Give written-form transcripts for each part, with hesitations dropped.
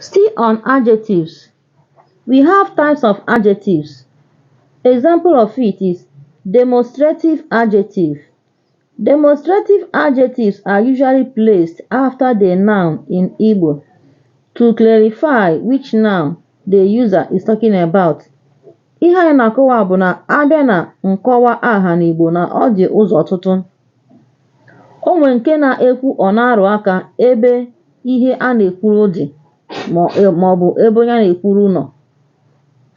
Still on adjectives, we have types of adjectives. Example of it is demonstrative adjective. Demonstrative adjectives are usually placed after the noun in Igbo to clarify which noun the user is talking about. Ihe anyị na-akọwa bụ na abịa na nkọwa aha n'Igbo na ọ dị ụzọ ọtụtụ. O nwere nke na-ekwu ọ na-arụ aka ebe ihe a na-ekwuru dị ma ọ bụ ebe onye a na-ekwuru nọ.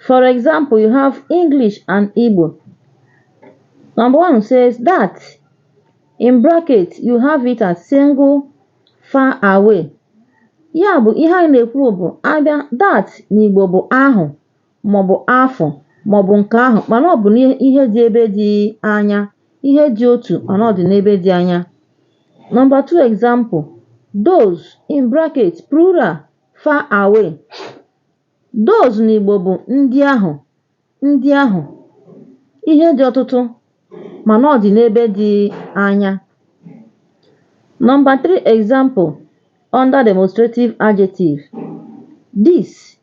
For example, you have English and Igbo. Number 1 says that. In bracket, you have it as single, far away. Ya bụ ihe anyị na-ekwu bụ abịa that n'Igbo bụ ahụ maọbụ afọ maọbụ nke ahụ mana ọ bụ ihe dị ebe dị anya, ihe dị otu mana ọ dị n'ebe dị anya. Number 2 example, those in bracket plural far away. Those n'Igbo bụ ndị ahụ, ihe dị ọtụtụ mana ọ dị n'ebe dị anya. Number 3 example under demonstrative adjective. This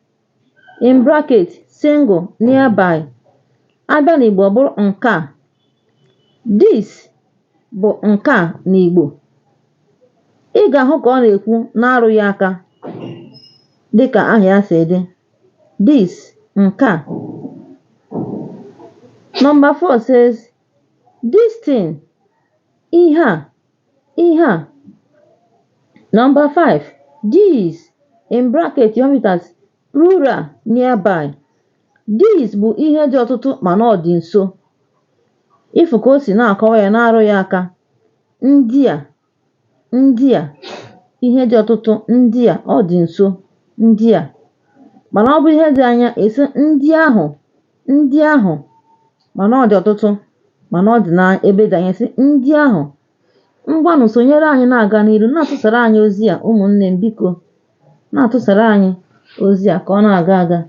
in bracket single nearby. Abịa n'Igbo bụrụ nke a. This bụ nke a n'Igbo. Ị ga-ahụ ka ọ na-ekwu na-arụghị aka dịka aha ya si dị. This nke a. Number 4 says this thing, ihe a. Number 5, these in bracket you have it as plural nearby. These bụ ihe dị ọtụtụ mana ọ dị nso. Ifu ka o si na-akọwa ya na-arụ ya aka. Ndị a, ihe dị ọtụtụ ndị a, ọ dị nso, ndị a. Mana ọ bụ ihe dị anya esi ndị ahụ mana ọ dị ọtụtụ mana ọ dị n'ebe dị anya si ndị ahụ. Ngwanụ sonyere anyị na-aga n'iru na-atụsara anyị ozi a ụmụnne m, biko na-atụsara anyị ozi a ka ọ na-aga aga.